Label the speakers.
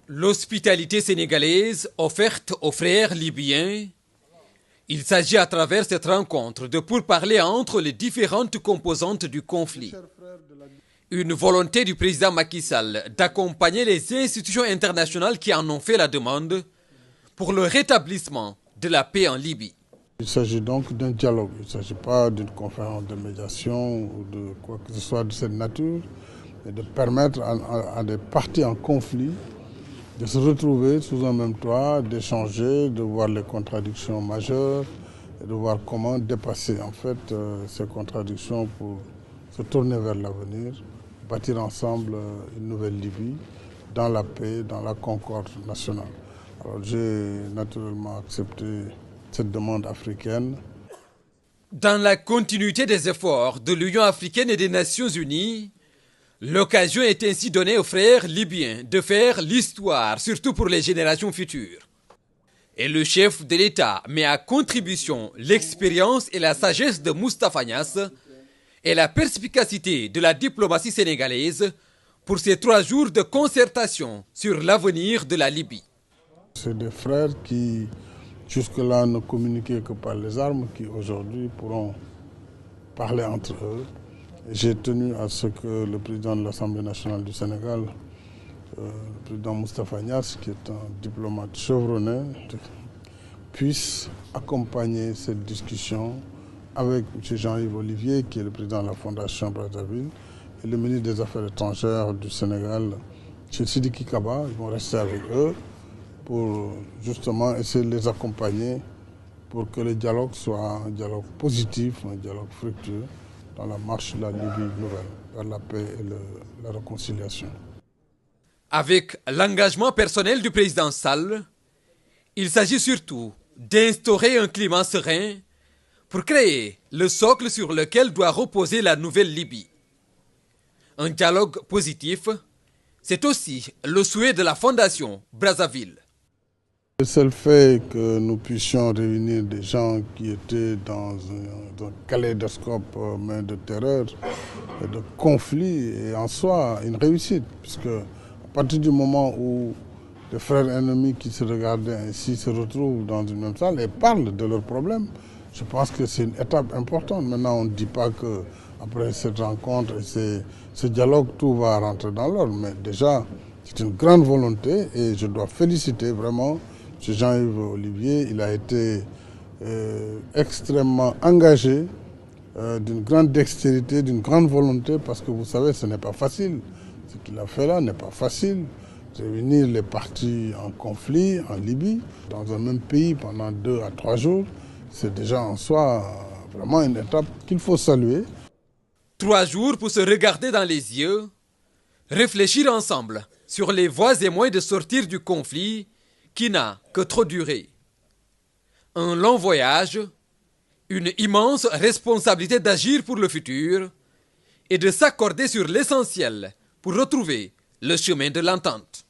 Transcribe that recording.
Speaker 1: L'hospitalité sénégalaise offerte aux frères libyens. Il s'agit à travers cette rencontre de pourparlers entre les différentes composantes du conflit. Une volonté du président Macky Sall d'accompagner les institutions internationales qui en ont fait la demande pour le rétablissement de la paix en Libye.
Speaker 2: Il s'agit donc d'un dialogue, il ne s'agit pas d'une conférence de médiation ou de quoi que ce soit de cette nature, mais de permettre à des parties en conflit de se retrouver sous un même toit, d'échanger, de voir les contradictions majeures et de voir comment dépasser en fait ces contradictions pour se tourner vers l'avenir, bâtir ensemble une nouvelle Libye dans la paix, dans la concorde nationale. Alors j'ai naturellement accepté cette demande africaine.
Speaker 1: Dans la continuité des efforts de l'Union africaine et des Nations unies, l'occasion est ainsi donnée aux frères libyens de faire l'histoire, surtout pour les générations futures. Et le chef de l'État met à contribution l'expérience et la sagesse de Moustapha Niasse et la perspicacité de la diplomatie sénégalaise pour ces 3 jours de concertation sur l'avenir de la Libye.
Speaker 2: C'est des frères qui jusque-là ne communiquaient que par les armes, qui aujourd'hui pourront parler entre eux. J'ai tenu à ce que le président de l'Assemblée nationale du Sénégal, le président Moustapha Niasse, qui est un diplomate chevronné, puisse accompagner cette discussion avec M. Jean-Yves Olivier, qui est le président de la Fondation Brazzaville, et le ministre des Affaires étrangères du Sénégal, M. Sidiki Kaba. Ils vont rester avec eux pour justement essayer de les accompagner pour que le dialogue soit un dialogue positif, un dialogue fructueux dans la marche de la Libye nouvelle, vers la paix et la réconciliation.
Speaker 1: Avec l'engagement personnel du président Sall, il s'agit surtout d'instaurer un climat serein pour créer le socle sur lequel doit reposer la nouvelle Libye. Un dialogue positif, c'est aussi le souhait de la Fondation Brazzaville.
Speaker 2: Le seul fait que nous puissions réunir des gens qui étaient dans un kaléidoscope de terreur et de conflit est en soi une réussite, puisque à partir du moment où les frères ennemis qui se regardaient ainsi se retrouvent dans une même salle et parlent de leurs problèmes, je pense que c'est une étape importante. Maintenant, on ne dit pas qu'après cette rencontre et ce dialogue, tout va rentrer dans l'ordre, mais déjà, c'est une grande volonté et je dois féliciter vraiment M. Jean-Yves Olivier. Il a été extrêmement engagé, d'une grande dextérité, d'une grande volonté, parce que vous savez, ce n'est pas facile. Ce qu'il a fait là n'est pas facile. Réunir les parties en conflit en Libye, dans un même pays pendant 2 à 3 jours, c'est déjà en soi vraiment une étape qu'il faut saluer.
Speaker 1: 3 jours pour se regarder dans les yeux, réfléchir ensemble sur les voies et moyens de sortir du conflit qui n'a que trop duré. Un long voyage, une immense responsabilité d'agir pour le futur et de s'accorder sur l'essentiel pour retrouver le chemin de l'entente.